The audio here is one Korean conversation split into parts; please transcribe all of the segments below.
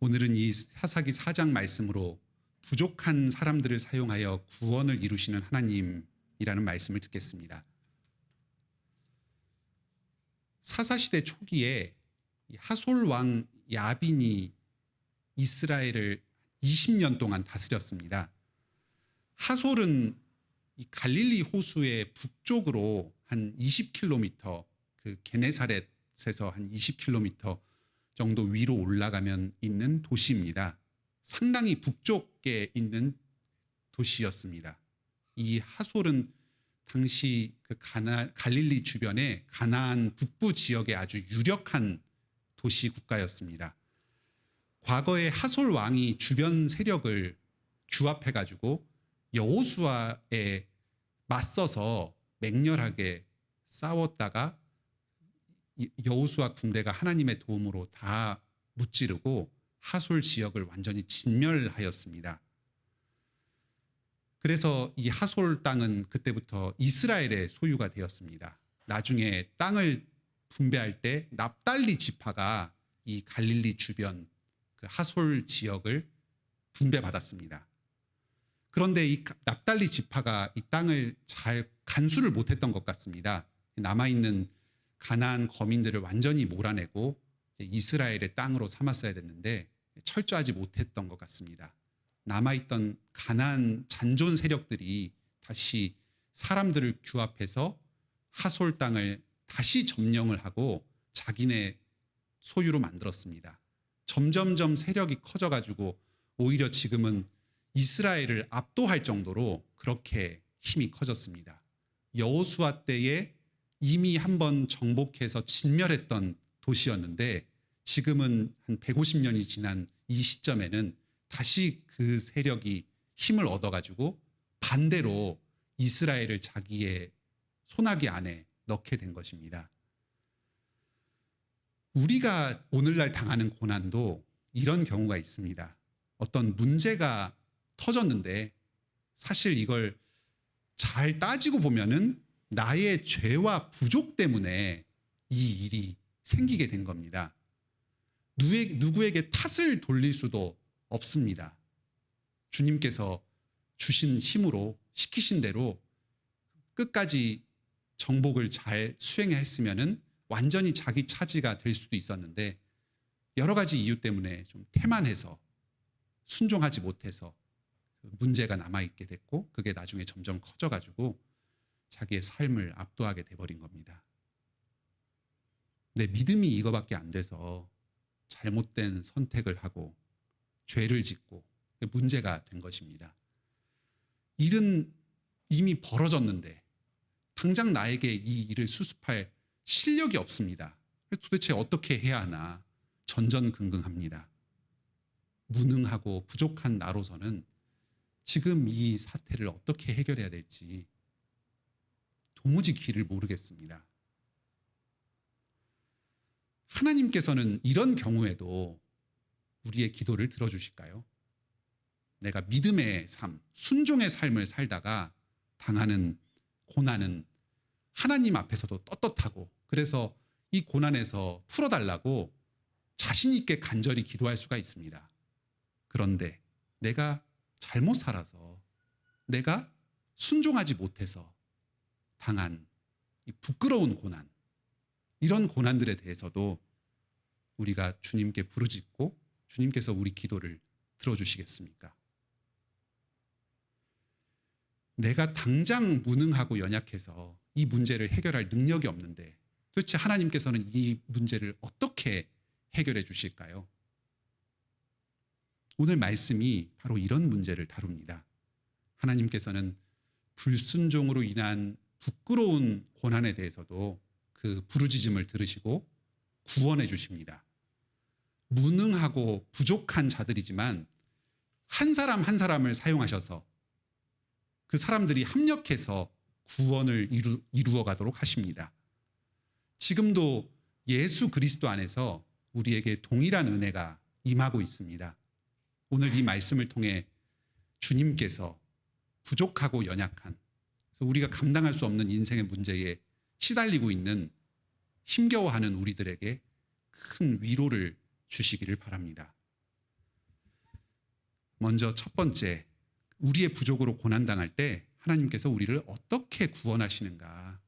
오늘은 이 사사기 4장 말씀으로 부족한 사람들을 사용하여 구원을 이루시는 하나님이라는 말씀을 듣겠습니다. 사사시대 초기에 하솔 왕 야빈이 이스라엘을 20년 동안 다스렸습니다. 하솔은 이 갈릴리 호수의 북쪽으로 한 20km, 그 게네사렛에서 한 20km 정도 위로 올라가면 있는 도시입니다. 상당히 북쪽에 있는 도시였습니다. 이 하솔은 당시 그 갈릴리 주변의 가나안 북부 지역의 아주 유력한 도시 국가였습니다. 과거에 하솔 왕이 주변 세력을 규합해 가지고 여호수아에 맞서서 맹렬하게 싸웠다가 여호수아 군대가 하나님의 도움으로 다 무찌르고 하솔 지역을 완전히 진멸하였습니다. 그래서 이 하솔 땅은 그때부터 이스라엘의 소유가 되었습니다. 나중에 땅을 분배할 때 납달리 지파가 이 갈릴리 주변 그 하솔 지역을 분배받았습니다. 그런데 이 납달리 지파가 이 땅을 잘 간수를 못했던 것 같습니다. 남아있는 가나안 거민들을 완전히 몰아내고 이스라엘의 땅으로 삼았어야 됐는데 철저하지 못했던 것 같습니다. 남아있던 가나안 잔존 세력들이 다시 사람들을 규합해서 하솔 땅을 다시 점령을 하고 자기네 소유로 만들었습니다. 점점점 세력이 커져가지고 오히려 지금은 이스라엘을 압도할 정도로 그렇게 힘이 커졌습니다. 여호수아 때에 이미 한번 정복해서 진멸했던 도시였는데 지금은 한 150년이 지난 이 시점에는 다시 그 세력이 힘을 얻어가지고 반대로 이스라엘을 자기의 손아귀 안에 넣게 된 것입니다. 우리가 오늘날 당하는 고난도 이런 경우가 있습니다. 어떤 문제가 터졌는데 사실 이걸 잘 따지고 보면은 나의 죄와 부족 때문에 이 일이 생기게 된 겁니다. 누구에게 탓을 돌릴 수도 없습니다. 주님께서 주신 힘으로 시키신 대로 끝까지 정복을 잘 수행했으면은 완전히 자기 차지가 될 수도 있었는데 여러 가지 이유 때문에 좀 태만해서 순종하지 못해서 문제가 남아있게 됐고 그게 나중에 점점 커져가지고 자기의 삶을 압도하게 돼버린 겁니다. 내 믿음이 이거밖에 안 돼서 잘못된 선택을 하고 죄를 짓고 문제가 된 것입니다. 일은 이미 벌어졌는데 당장 나에게 이 일을 수습할 실력이 없습니다. 도대체 어떻게 해야 하나 전전긍긍합니다. 무능하고 부족한 나로서는 지금 이 사태를 어떻게 해결해야 될지 도무지 길을 모르겠습니다. 하나님께서는 이런 경우에도 우리의 기도를 들어주실까요? 내가 믿음의 삶, 순종의 삶을 살다가 당하는 고난은 하나님 앞에서도 떳떳하고 그래서 이 고난에서 풀어달라고 자신 있게 간절히 기도할 수가 있습니다. 그런데 내가 잘못 살아서 내가 순종하지 못해서 당한 이 부끄러운 고난, 이런 고난들에 대해서도 우리가 주님께 부르짖고 주님께서 우리 기도를 들어주시겠습니까? 내가 당장 무능하고 연약해서 이 문제를 해결할 능력이 없는데 도대체 하나님께서는 이 문제를 어떻게 해결해 주실까요? 오늘 말씀이 바로 이런 문제를 다룹니다. 하나님께서는 불순종으로 인한 부끄러운 고난에 대해서도 그 부르짖음을 들으시고 구원해 주십니다. 무능하고 부족한 자들이지만 한 사람 한 사람을 사용하셔서 그 사람들이 합력해서 구원을 이루어 가도록 하십니다. 지금도 예수 그리스도 안에서 우리에게 동일한 은혜가 임하고 있습니다. 오늘 이 말씀을 통해 주님께서 부족하고 연약한, 그래서 우리가 감당할 수 없는 인생의 문제에 시달리고 있는 힘겨워하는 우리들에게 큰 위로를 주시기를 바랍니다. 먼저 첫 번째, 우리의 부족으로 고난당할 때 하나님께서 우리를 어떻게 구원하시는가?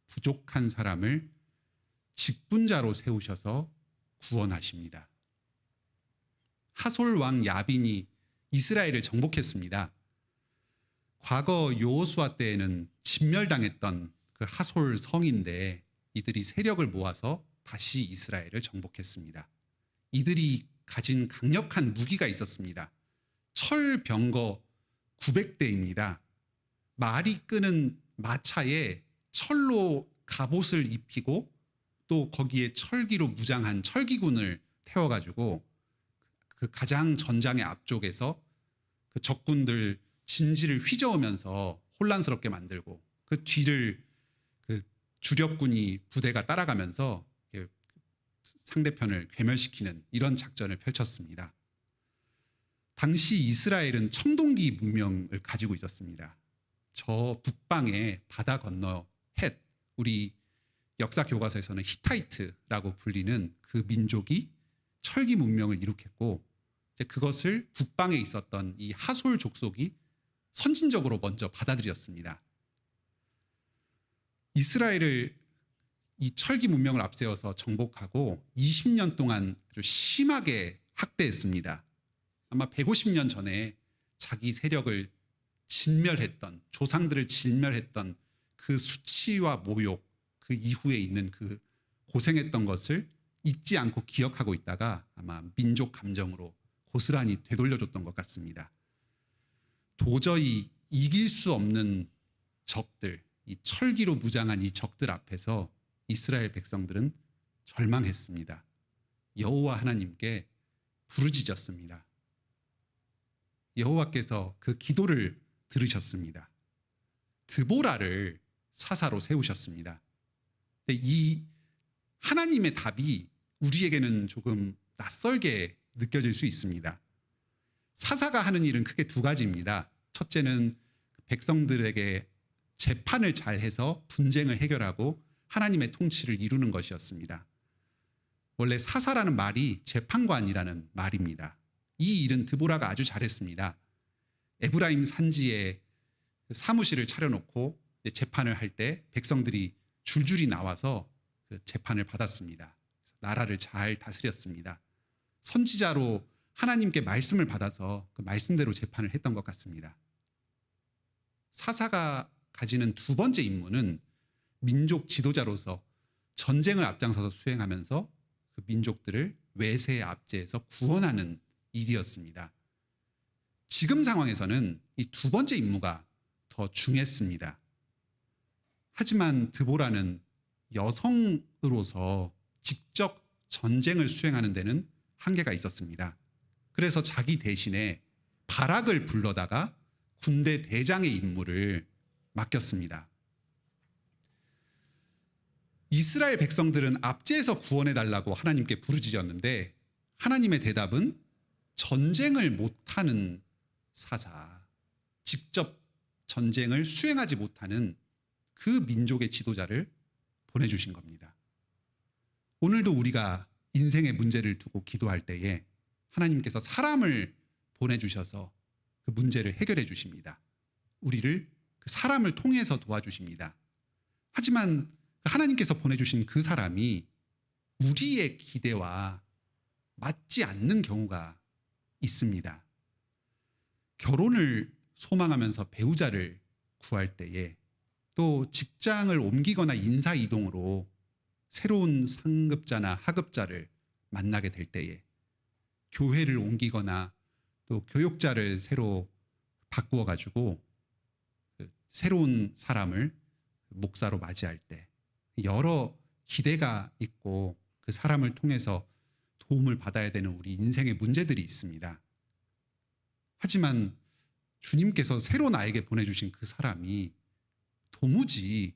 부족한 사람을 직분자로 세우셔서 구원하십니다. 하솔 왕 야빈이 이스라엘을 정복했습니다. 과거 여호수아 때에는 진멸당했던 그 하솔 성인데 이들이 세력을 모아서 다시 이스라엘을 정복했습니다. 이들이 가진 강력한 무기가 있었습니다. 철병거 900대입니다. 말이 끄는 마차에 철로 갑옷을 입히고 또 거기에 철기로 무장한 철기군을 태워가지고 그 가장 전장의 앞쪽에서 그 적군들 진지를 휘저으면서 혼란스럽게 만들고 그 뒤를 그 주력군이 부대가 따라가면서 상대편을 괴멸시키는 이런 작전을 펼쳤습니다. 당시 이스라엘은 청동기 문명을 가지고 있었습니다. 저 북방의 바다 건너 헷, 우리 역사 교과서에서는 히타이트라고 불리는 그 민족이 철기 문명을 이룩했고 이제 그것을 북방에 있었던 이 하솔 족속이 선진적으로 먼저 받아들였습니다. 이스라엘을 이 철기 문명을 앞세워서 정복하고 20년 동안 아주 심하게 학대했습니다. 아마 150년 전에 자기 세력을 진멸했던, 조상들을 진멸했던 그 수치와 모욕, 그 이후에 있는 그 고생했던 것을 잊지 않고 기억하고 있다가 아마 민족 감정으로 고스란히 되돌려줬던 것 같습니다. 도저히 이길 수 없는 적들, 이 철기로 무장한 이 적들 앞에서 이스라엘 백성들은 절망했습니다. 여호와 하나님께 부르짖었습니다. 여호와께서 그 기도를 들으셨습니다. 드보라를 사사로 세우셨습니다. 이 하나님의 답이 우리에게는 조금 낯설게 느껴질 수 있습니다. 사사가 하는 일은 크게 두 가지입니다. 첫째는 백성들에게 재판을 잘해서 분쟁을 해결하고 하나님의 통치를 이루는 것이었습니다. 원래 사사라는 말이 재판관이라는 말입니다. 이 일은 드보라가 아주 잘했습니다. 에브라임 산지에 사무실을 차려놓고 재판을 할 때 백성들이 줄줄이 나와서 그 재판을 받았습니다. 나라를 잘 다스렸습니다. 선지자로 하나님께 말씀을 받아서 그 말씀대로 재판을 했던 것 같습니다. 사사가 가지는 두 번째 임무는 민족 지도자로서 전쟁을 앞장서서 수행하면서 그 민족들을 외세의 압제에서 구원하는 일이었습니다. 지금 상황에서는 이 두 번째 임무가 더 중요했습니다. 하지만 드보라는 여성으로서 직접 전쟁을 수행하는 데는 한계가 있었습니다. 그래서 자기 대신에 바락을 불러다가 군대 대장의 임무를 맡겼습니다. 이스라엘 백성들은 압제에서 구원해달라고 하나님께 부르짖었는데 하나님의 대답은 전쟁을 못하는 사사, 직접 전쟁을 수행하지 못하는 그 민족의 지도자를 보내주신 겁니다. 오늘도 우리가 인생의 문제를 두고 기도할 때에 하나님께서 사람을 보내주셔서 그 문제를 해결해 주십니다. 우리를 그 사람을 통해서 도와주십니다. 하지만 하나님께서 보내주신 그 사람이 우리의 기대와 맞지 않는 경우가 있습니다. 결혼을 소망하면서 배우자를 구할 때에 또 직장을 옮기거나 인사 이동으로 새로운 상급자나 하급자를 만나게 될 때에 교회를 옮기거나 또 교육자를 새로 바꾸어 가지고 새로운 사람을 목사로 맞이할 때 여러 기대가 있고 그 사람을 통해서 도움을 받아야 되는 우리 인생의 문제들이 있습니다. 하지만 주님께서 새로 나에게 보내주신 그 사람이 도무지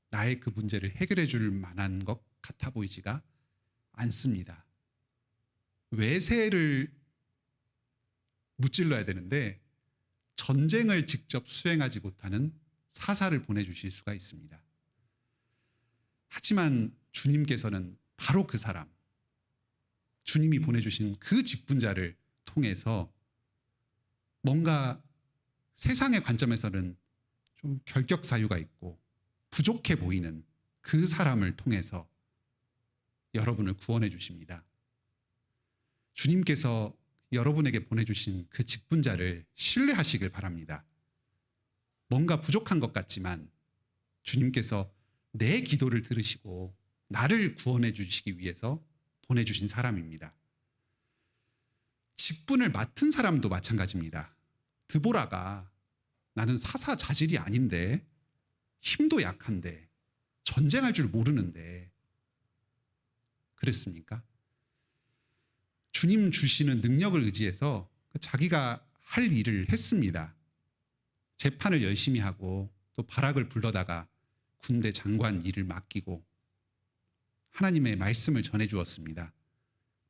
나의 그 문제를 해결해 줄 만한 것 같아 보이지가 않습니다. 외세를 무찔러야 되는데 전쟁을 직접 수행하지 못하는 사사를 보내주실 수가 있습니다. 하지만 주님께서는 바로 그 사람, 주님이 보내주신 그 직분자를 통해서 뭔가 세상의 관점에서는 좀 결격 사유가 있고 부족해 보이는 그 사람을 통해서 여러분을 구원해 주십니다. 주님께서 여러분에게 보내주신 그 직분자를 신뢰하시길 바랍니다. 뭔가 부족한 것 같지만 주님께서 내 기도를 들으시고 나를 구원해 주시기 위해서 보내주신 사람입니다. 직분을 맡은 사람도 마찬가지입니다. 드보라가 나는 사사 자질이 아닌데, 힘도 약한데, 전쟁할 줄 모르는데 그랬습니까? 주님 주시는 능력을 의지해서 자기가 할 일을 했습니다. 재판을 열심히 하고 또 바락을 불러다가 군대 장관 일을 맡기고 하나님의 말씀을 전해 주었습니다.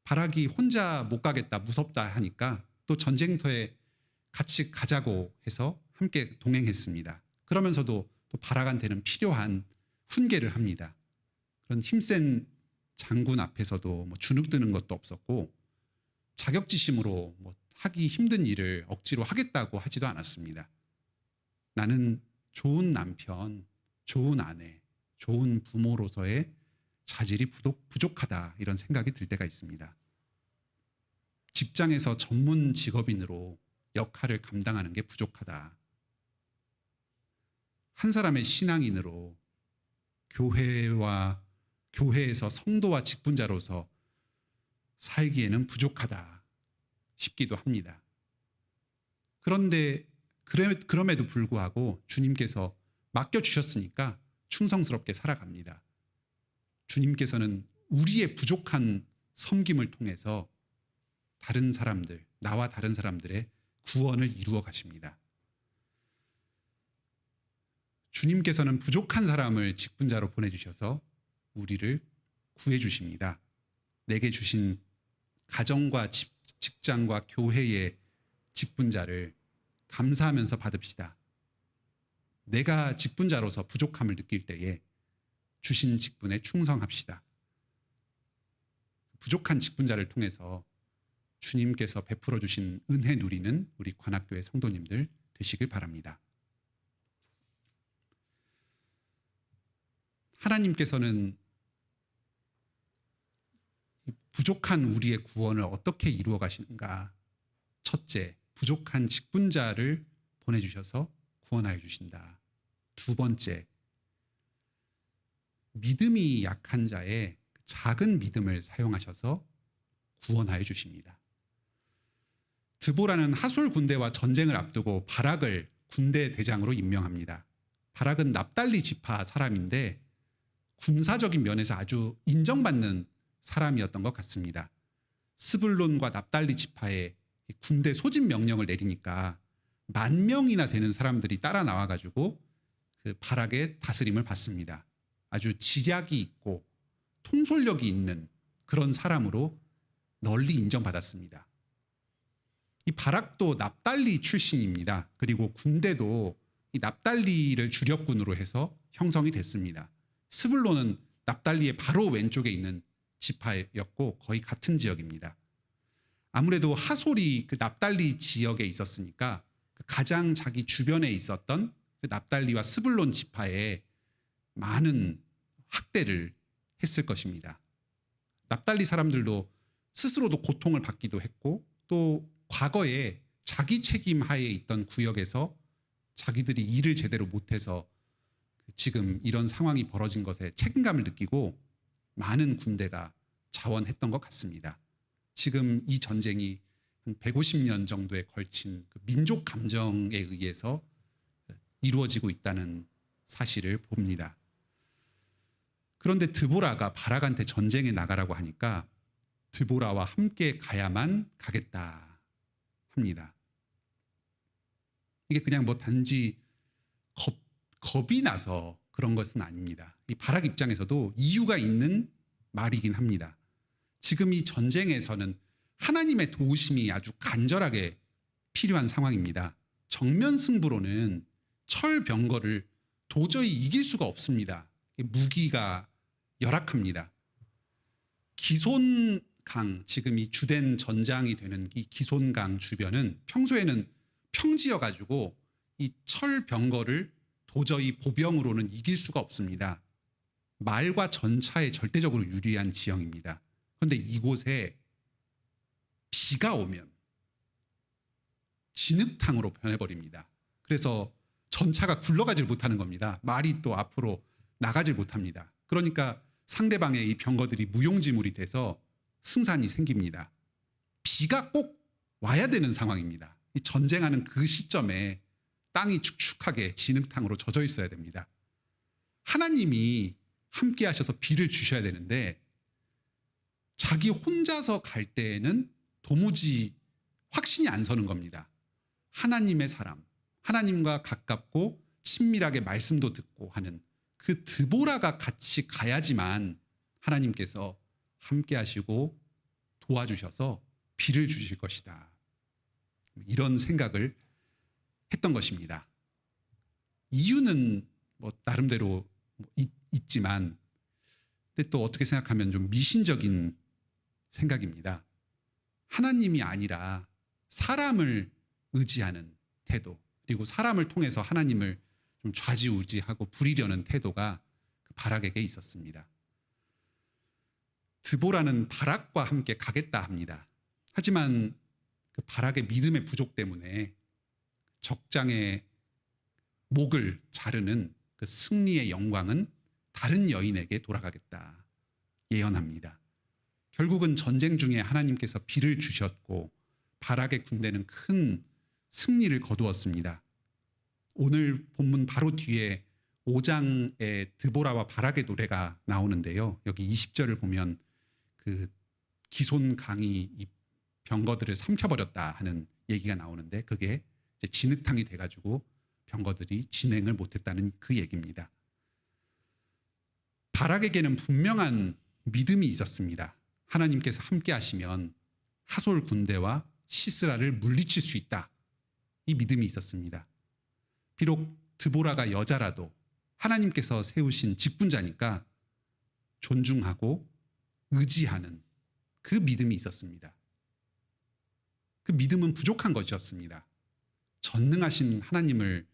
바락이 혼자 못 가겠다, 무섭다 하니까 또 전쟁터에 같이 가자고 해서 함께 동행했습니다. 그러면서도 또 바락한테는 필요한 훈계를 합니다. 그런 힘센 장군 앞에서도 주눅드는 것도 없었고 자격지심으로 하기 힘든 일을 억지로 하겠다고 하지도 않았습니다. 나는 좋은 남편, 좋은 아내, 좋은 부모로서의 자질이 부족하다, 이런 생각이 들 때가 있습니다. 직장에서 전문 직업인으로 역할을 감당하는 게 부족하다. 한 사람의 신앙인으로 교회에서 성도와 직분자로서 살기에는 부족하다 싶기도 합니다. 그런데 그럼에도 불구하고 주님께서 맡겨주셨으니까 충성스럽게 살아갑니다. 주님께서는 우리의 부족한 섬김을 통해서 다른 사람들, 나와 다른 사람들의 구원을 이루어 가십니다. 주님께서는 부족한 사람을 직분자로 보내주셔서 우리를 구해주십니다. 내게 주신 가정과 직장과 교회의 직분자를 감사하면서 받읍시다. 내가 직분자로서 부족함을 느낄 때에 주신 직분에 충성합시다. 부족한 직분자를 통해서 주님께서 베풀어 주신 은혜 누리는 우리 관악교회 성도님들 되시길 바랍니다. 하나님께서는 부족한 우리의 구원을 어떻게 이루어 가시는가? 첫째, 부족한 직분자를 보내주셔서 구원하여 주신다. 두 번째, 믿음이 약한 자의 작은 믿음을 사용하셔서 구원하여 주십니다. 드보라는 하솔 군대와 전쟁을 앞두고 바락을 군대 대장으로 임명합니다. 바락은 납달리 지파 사람인데 군사적인 면에서 아주 인정받는 사람이었던 것 같습니다. 스불론과 납달리 지파에 군대 소집 명령을 내리니까 10,000명이나 되는 사람들이 따라 나와가지고 그 바락의 다스림을 받습니다. 아주 지략이 있고 통솔력이 있는 그런 사람으로 널리 인정받았습니다. 이 바락도 납달리 출신입니다. 그리고 군대도 이 납달리를 주력군으로 해서 형성이 됐습니다. 스불론은 납달리의 바로 왼쪽에 있는 지파였고 거의 같은 지역입니다. 아무래도 하솔이 그 납달리 지역에 있었으니까 가장 자기 주변에 있었던 그 납달리와 스불론 지파에 많은 학대를 했을 것입니다. 납달리 사람들도 스스로도 고통을 받기도 했고 또 과거에 자기 책임 하에 있던 구역에서 자기들이 일을 제대로 못해서 지금 이런 상황이 벌어진 것에 책임감을 느끼고 많은 군대가 자원했던 것 같습니다. 지금 이 전쟁이 한 150년 정도에 걸친 그 민족 감정에 의해서 이루어지고 있다는 사실을 봅니다. 그런데 드보라가 바락한테 전쟁에 나가라고 하니까 드보라와 함께 가야만 가겠다 합니다. 이게 그냥 단지 겁이 나서 그런 것은 아닙니다. 이 바락 입장에서도 이유가 있는 말이긴 합니다. 지금 이 전쟁에서는 하나님의 도우심이 아주 간절하게 필요한 상황입니다. 정면 승부로는 철병거를 도저히 이길 수가 없습니다. 무기가 열악합니다. 기손강, 지금 이 주된 전장이 되는 이 기손강 주변은 평소에는 평지여 가지고 이 철병거를 도저히 보병으로는 이길 수가 없습니다. 말과 전차에 절대적으로 유리한 지형입니다. 그런데 이곳에 비가 오면 진흙탕으로 변해버립니다. 그래서 전차가 굴러가질 못하는 겁니다. 말이 또 앞으로 나가질 못합니다. 그러니까 상대방의 이 병거들이 무용지물이 돼서 승산이 생깁니다. 비가 꼭 와야 되는 상황입니다. 이 전쟁하는 그 시점에 땅이 축축하게 진흙탕으로 젖어 있어야 됩니다. 하나님이 함께 하셔서 비를 주셔야 되는데 자기 혼자서 갈 때에는 도무지 확신이 안 서는 겁니다. 하나님의 사람, 하나님과 가깝고 친밀하게 말씀도 듣고 하는 그 드보라가 같이 가야지만 하나님께서 함께 하시고 도와주셔서 비를 주실 것이다. 이런 생각을 했던 것입니다. 이유는 뭐 나름대로 있지만 근데 또 어떻게 생각하면 좀 미신적인 생각입니다. 하나님이 아니라 사람을 의지하는 태도, 그리고 사람을 통해서 하나님을 좀 좌지우지하고 부리려는 태도가 그 바락에게 있었습니다. 드보라는 바락과 함께 가겠다 합니다. 하지만 그 바락의 믿음의 부족 때문에 적장의 목을 자르는 그 승리의 영광은 다른 여인에게 돌아가겠다 예언합니다. 결국은 전쟁 중에 하나님께서 비를 주셨고 바락의 군대는 큰 승리를 거두었습니다. 오늘 본문 바로 뒤에 5장에 드보라와 바락의 노래가 나오는데요. 여기 20절을 보면 그 기손 강이 이 병거들을 삼켜버렸다 하는 얘기가 나오는데 그게 이제 진흙탕이 돼가지고 병거들이 진행을 못했다는 그 얘기입니다. 바락에게는 분명한 믿음이 있었습니다. 하나님께서 함께 하시면 하솔 군대와 시스라를 물리칠 수 있다. 이 믿음이 있었습니다. 비록 드보라가 여자라도 하나님께서 세우신 직분자니까 존중하고 의지하는 그 믿음이 있었습니다. 그 믿음은 부족한 것이었습니다. 전능하신 하나님을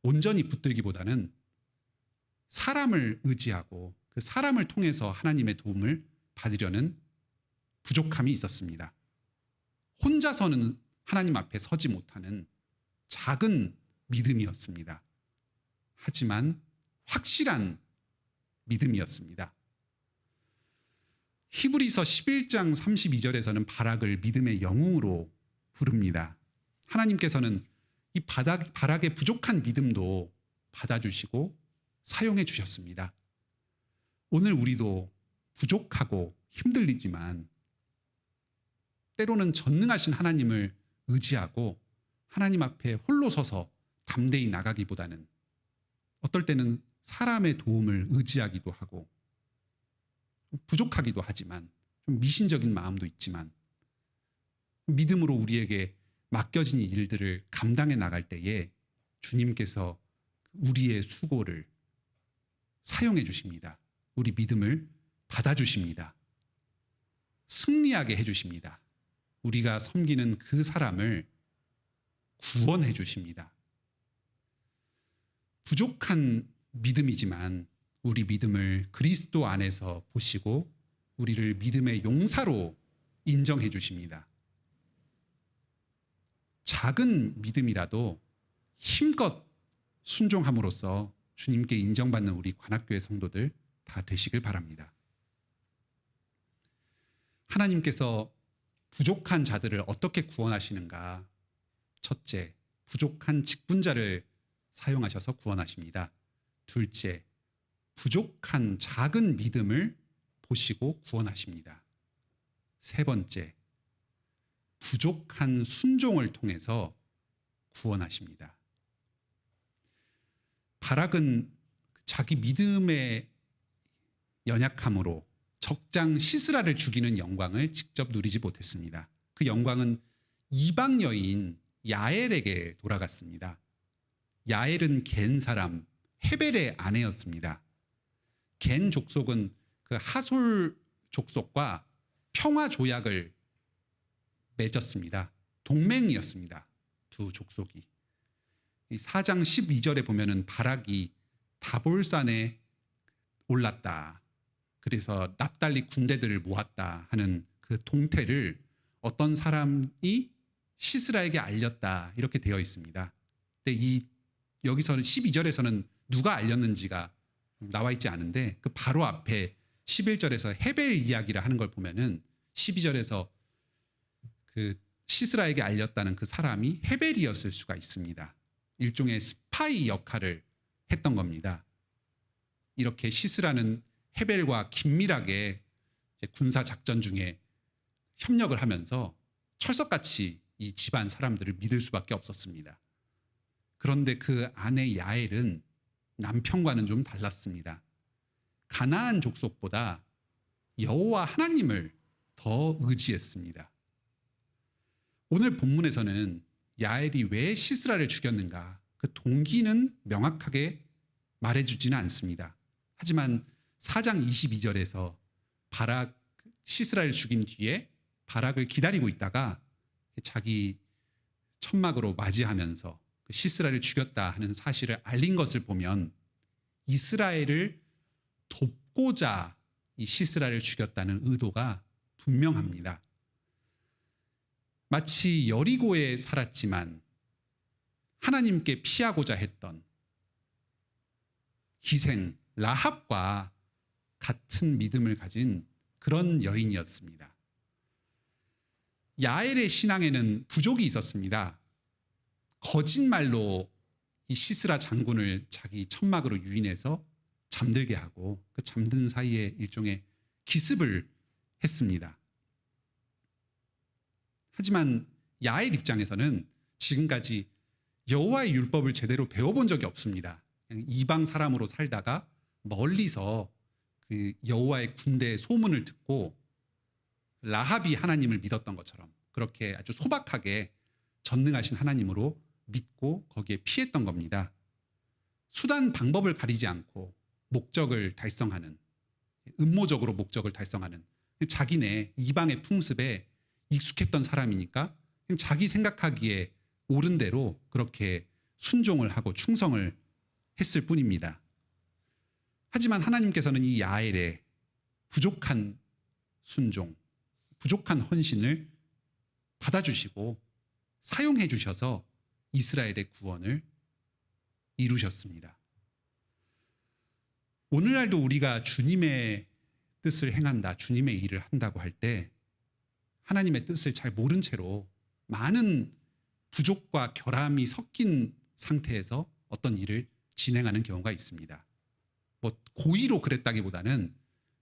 온전히 붙들기보다는 사람을 의지하고 그 사람을 통해서 하나님의 도움을 받으려는 부족함이 있었습니다. 혼자서는 하나님 앞에 서지 못하는 작은 믿음이었습니다. 하지만 확실한 믿음이었습니다. 히브리서 11장 32절에서는 바락을 믿음의 영웅으로 부릅니다. 하나님께서는 이 바락의 부족한 믿음도 받아주시고 사용해 주셨습니다. 오늘 우리도 부족하고 힘들리지만 때로는 전능하신 하나님을 의지하고 하나님 앞에 홀로 서서 담대히 나가기보다는 어떨 때는 사람의 도움을 의지하기도 하고 부족하기도 하지만 좀 미신적인 마음도 있지만 믿음으로 우리에게 맡겨진 일들을 감당해 나갈 때에 주님께서 우리의 수고를 사용해 주십니다. 우리 믿음을 받아주십니다. 승리하게 해주십니다. 우리가 섬기는 그 사람을 구원해 주십니다. 부족한 믿음이지만 우리 믿음을 그리스도 안에서 보시고 우리를 믿음의 용사로 인정해 주십니다. 작은 믿음이라도 힘껏 순종함으로써 주님께 인정받는 우리 관악교회 성도들 다 되시길 바랍니다. 하나님께서 부족한 자들을 어떻게 구원하시는가? 첫째, 부족한 직분자를 사용하셔서 구원하십니다. 둘째, 부족한 작은 믿음을 보시고 구원하십니다. 세 번째, 부족한 순종을 통해서 구원하십니다. 바락은 자기 믿음의 연약함으로 적장 시스라를 죽이는 영광을 직접 누리지 못했습니다. 그 영광은 이방 여인 야엘에게 돌아갔습니다. 야엘은 겐 사람 헤벨의 아내였습니다. 겐 족속은 그 하솔 족속과 평화 조약을 맺었습니다. 동맹이었습니다. 두 족속이. 이 4장 12절에 보면은 바락이 다볼산에 올랐다. 그래서 납달리 군대들을 모았다 하는 그 동태를 어떤 사람이 시스라에게 알렸다 이렇게 되어 있습니다. 근데 여기서는 12절에서는 누가 알렸는지가 나와 있지 않은데 그 바로 앞에 11절에서 헤벨 이야기를 하는 걸 보면은 12절에서 그 시스라에게 알렸다는 그 사람이 헤벨이었을 수가 있습니다. 일종의 스파이 역할을 했던 겁니다. 이렇게 시스라는 헤벨과 긴밀하게 군사 작전 중에 협력을 하면서 철석같이 이 집안 사람들을 믿을 수밖에 없었습니다. 그런데 그 아내 야엘은 남편과는 좀 달랐습니다. 가나안 족속보다 여호와 하나님을 더 의지했습니다. 오늘 본문에서는 야엘이 왜 시스라를 죽였는가 그 동기는 명확하게 말해주지는 않습니다. 하지만 4장 22절에서 시스라를 죽인 뒤에 바락을 기다리고 있다가 자기 천막으로 맞이하면서 시스라를 죽였다 하는 사실을 알린 것을 보면 이스라엘을 돕고자 이 시스라를 죽였다는 의도가 분명합니다. 마치 여리고에 살았지만 하나님께 피하고자 했던 기생 라합과 같은 믿음을 가진 그런 여인이었습니다. 야엘의 신앙에는 부족이 있었습니다. 거짓말로 이 시스라 장군을 자기 천막으로 유인해서 잠들게 하고 그 잠든 사이에 일종의 기습을 했습니다. 하지만 야엘 입장에서는 지금까지 여호와의 율법을 제대로 배워본 적이 없습니다. 그냥 이방 사람으로 살다가 멀리서 그 여호와의 군대의 소문을 듣고 라합이 하나님을 믿었던 것처럼 그렇게 아주 소박하게 전능하신 하나님으로 믿고 거기에 피했던 겁니다. 수단 방법을 가리지 않고 목적을 달성하는, 음모적으로 목적을 달성하는 자기네 이방의 풍습에 익숙했던 사람이니까 그냥 자기 생각하기에 옳은 대로 그렇게 순종을 하고 충성을 했을 뿐입니다. 하지만 하나님께서는 이 야엘의 부족한 순종, 부족한 헌신을 받아주시고 사용해 주셔서 이스라엘의 구원을 이루셨습니다. 오늘날도 우리가 주님의 뜻을 행한다, 주님의 일을 한다고 할 때 하나님의 뜻을 잘 모른 채로 많은 부족과 결함이 섞인 상태에서 어떤 일을 진행하는 경우가 있습니다. 뭐 고의로 그랬다기보다는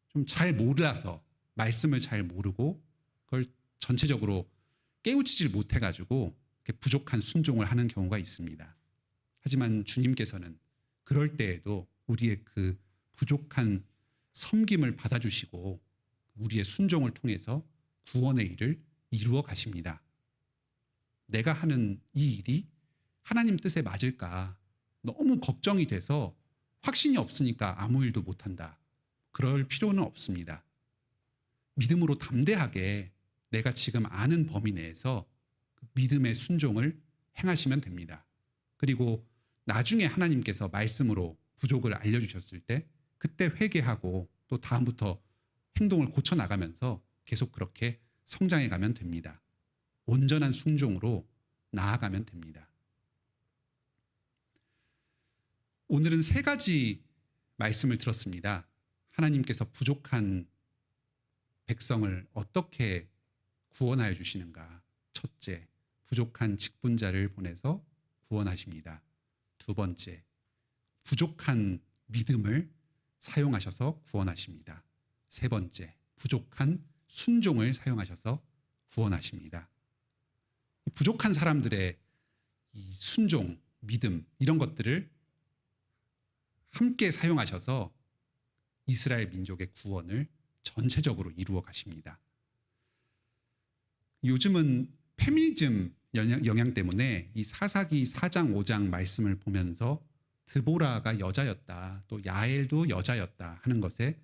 좀 잘 몰라서 말씀을 잘 모르고 그걸 전체적으로 깨우치질 못해가지고 부족한 순종을 하는 경우가 있습니다. 하지만 주님께서는 그럴 때에도 우리의 그 부족한 섬김을 받아주시고 우리의 순종을 통해서 구원의 일을 이루어 가십니다. 내가 하는 이 일이 하나님 뜻에 맞을까 너무 걱정이 돼서 확신이 없으니까 아무 일도 못한다. 그럴 필요는 없습니다. 믿음으로 담대하게 내가 지금 아는 범위 내에서 믿음의 순종을 행하시면 됩니다. 그리고 나중에 하나님께서 말씀으로 부족을 알려주셨을 때 그때 회개하고 또 다음부터 행동을 고쳐나가면서 계속 그렇게 성장해 가면 됩니다. 온전한 순종으로 나아가면 됩니다. 오늘은 3가지 말씀을 들었습니다. 하나님께서 부족한 백성을 어떻게 구원하여 주시는가. 첫째, 부족한 직분자를 보내서 구원하십니다. 두 번째, 부족한 믿음을 사용하셔서 구원하십니다. 세 번째, 부족한 순종을 사용하셔서 구원하십니다. 부족한 사람들의 이 순종, 믿음 이런 것들을 함께 사용하셔서 이스라엘 민족의 구원을 전체적으로 이루어 가십니다. 요즘은 페미니즘 영향 때문에 이 사사기 4장 5장 말씀을 보면서 드보라가 여자였다, 또 야엘도 여자였다 하는 것에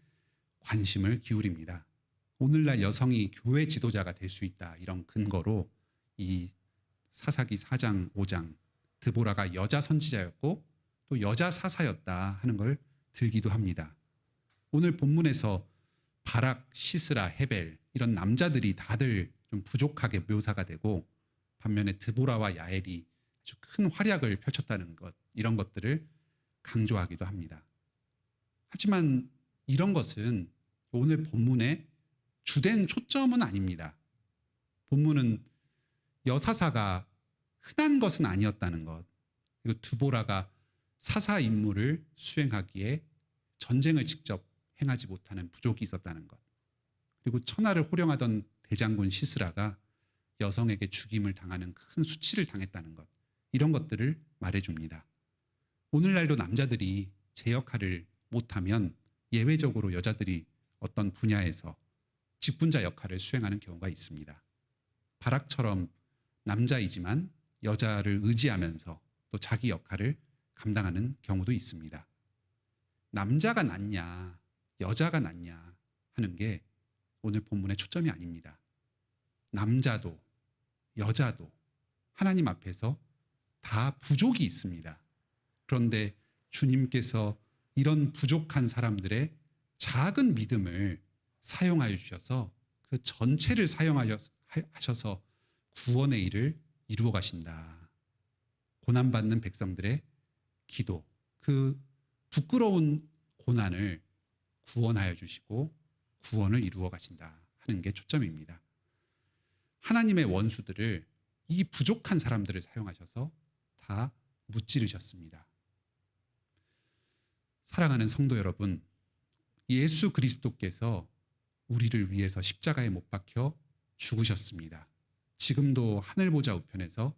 관심을 기울입니다. 오늘날 여성이 교회 지도자가 될 수 있다 이런 근거로 이 사사기 4장 5장 드보라가 여자 선지자였고 또 여자 사사였다 하는 걸 들기도 합니다. 오늘 본문에서 바락, 시스라, 헤벨 이런 남자들이 다들 좀 부족하게 묘사가 되고 반면에 드보라와 야엘이 아주 큰 활약을 펼쳤다는 것, 이런 것들을 강조하기도 합니다. 하지만 이런 것은 오늘 본문의 주된 초점은 아닙니다. 본문은 여사사가 흔한 것은 아니었다는 것, 그리고 드보라가 사사 임무를 수행하기에 전쟁을 직접 행하지 못하는 부족이 있었다는 것, 그리고 천하를 호령하던 대장군 시스라가 여성에게 죽임을 당하는 큰 수치를 당했다는 것, 이런 것들을 말해줍니다. 오늘날도 남자들이 제 역할을 못하면 예외적으로 여자들이 어떤 분야에서 직분자 역할을 수행하는 경우가 있습니다. 바락처럼 남자이지만 여자를 의지하면서 또 자기 역할을 감당하는 경우도 있습니다. 남자가 낫냐, 여자가 낫냐 하는 게 오늘 본문의 초점이 아닙니다. 남자도 여자도 하나님 앞에서 다 부족이 있습니다. 그런데 주님께서 이런 부족한 사람들의 작은 믿음을 사용하여 주셔서 그 전체를 사용하셔서 구원의 일을 이루어 가신다. 고난받는 백성들의 기도, 그 부끄러운 고난을 구원하여 주시고 구원을 이루어 가신다 하는 게 초점입니다. 하나님의 원수들을, 이 부족한 사람들을 사용하셔서 다 무찌르셨습니다. 사랑하는 성도 여러분, 예수 그리스도께서 우리를 위해서 십자가에 못 박혀 죽으셨습니다. 지금도 하늘 보좌 우편에서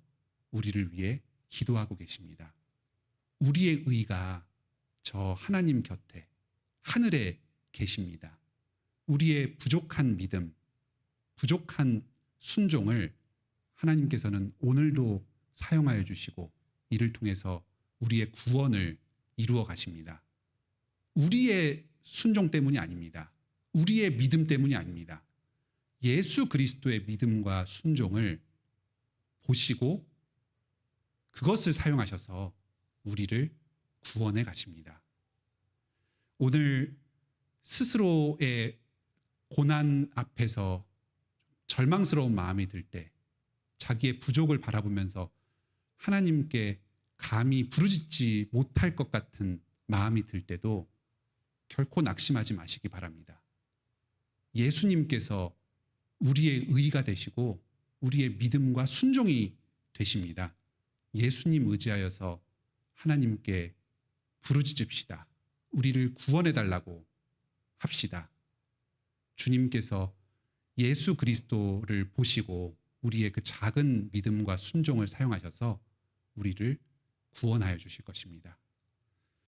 우리를 위해 기도하고 계십니다. 우리의 의가 저 하나님 곁에 하늘에 계십니다. 우리의 부족한 믿음, 부족한 순종을 하나님께서는 오늘도 사용하여 주시고 이를 통해서 우리의 구원을 이루어 가십니다. 우리의 순종 때문이 아닙니다. 우리의 믿음 때문이 아닙니다. 예수 그리스도의 믿음과 순종을 보시고 그것을 사용하셔서 우리를 구원해 가십니다. 오늘 스스로의 고난 앞에서 절망스러운 마음이 들 때, 자기의 부족을 바라보면서 하나님께 감히 부르짖지 못할 것 같은 마음이 들 때도 결코 낙심하지 마시기 바랍니다. 예수님께서 우리의 의가 되시고 우리의 믿음과 순종이 되십니다. 예수님 의지하여서 하나님께 부르짖읍시다. 우리를 구원해 달라고 합시다. 주님께서 예수 그리스도를 보시고 우리의 그 작은 믿음과 순종을 사용하셔서 우리를 구원하여 주실 것입니다.